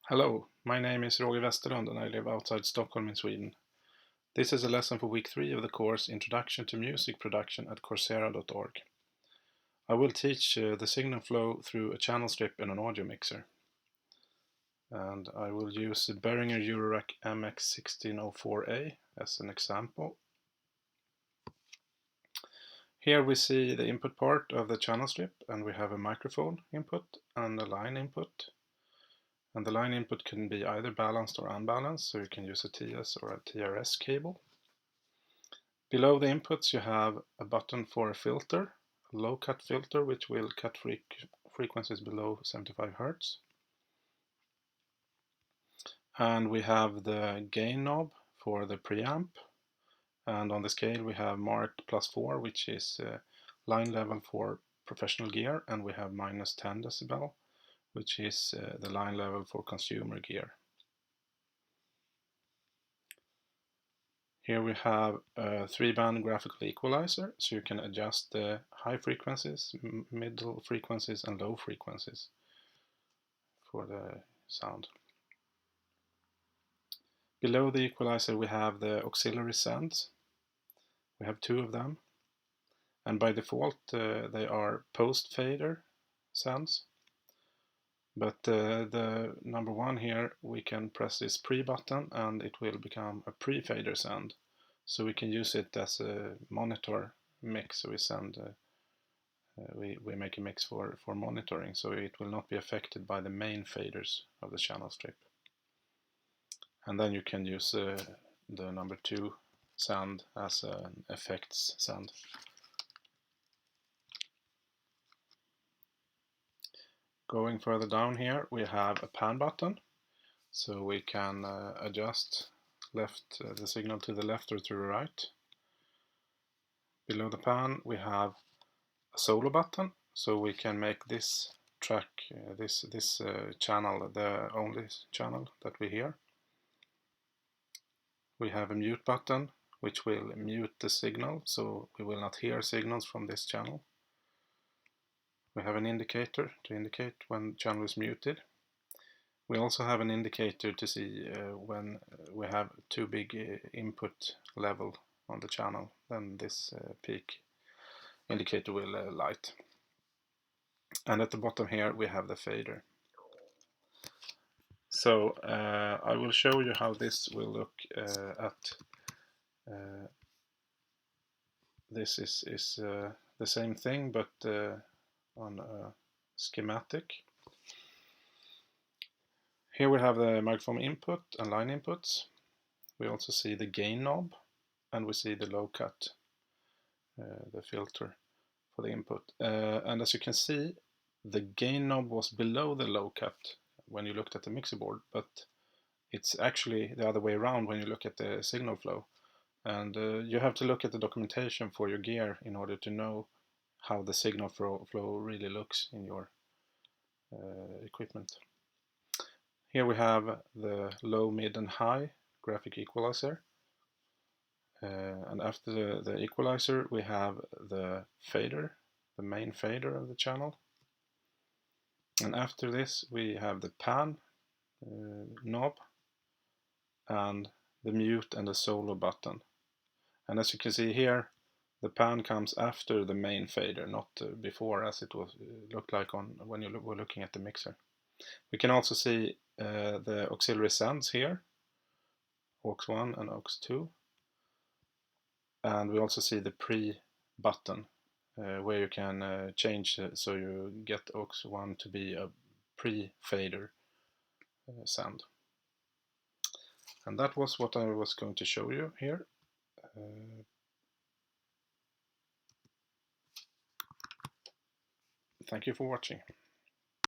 Hello, my name is Roger Westerlund and I live outside Stockholm in Sweden. This is a lesson for week 3 of the course Introduction to Music Production at Coursera.org. I will teach the signal flow through a channel strip and an audio mixer. And I will use the Behringer Eurorack MX1604A as an example. Here we see the input part of the channel strip, and we have a microphone input and a line input. And the line input can be either balanced or unbalanced, so you can use a TS or a TRS cable. Below the inputs you have a button for a filter, a low cut filter which will cut frequencies below 75 Hz. And we have the gain knob for the preamp, and on the scale we have marked +4, which is line level for professional gear, and we have -10 decibel, which is the line level for consumer gear. Here we have a 3-band graphical equalizer, so you can adjust the high frequencies, middle frequencies and low frequencies for the sound. Below the equalizer we have the auxiliary sends. We have 2 of them, and by default they are post-fader sends. But the number 1 here, we can press this pre button and it will become a pre-fader send. So we can use it as a monitor mix. So we send, we make a mix for monitoring, so it will not be affected by the main faders of the channel strip. And then you can use the number 2 send as an effects send. Going further down here we have a pan button, so we can adjust the signal to the left or to the right. Below the pan we have a solo button, so we can make this track, this channel, the only channel that we hear. We have a mute button which will mute the signal, so we will not hear signals from this channel. We have an indicator to indicate when the channel is muted. We also have an indicator to see when we have too big input level on the channel, then this peak indicator will light. And at the bottom here we have the fader. So I will show you how this will look this is the same thing, but on a schematic. Here we have the microphone input and line inputs. We also see the gain knob, and we see the low cut, the filter for the input. And as you can see, the gain knob was below the low cut when you looked at the mixer board, but it's actually the other way around when you look at the signal flow. And you have to look at the documentation for your gear in order to know how the signal flow really looks in your equipment. Here we have the low, mid and high graphic equalizer. And after the equalizer we have the fader, the main fader of the channel. And after this we have the pan knob and the mute and the solo button. And as you can see here, the pan comes after the main fader, not before, as it looked like when you were looking at the mixer. We can also see the auxiliary sends here, aux1 and aux2. And we also see the pre button, where you can change so you get aux1 to be a pre-fader send. And that was what I was going to show you here. Thank you for watching.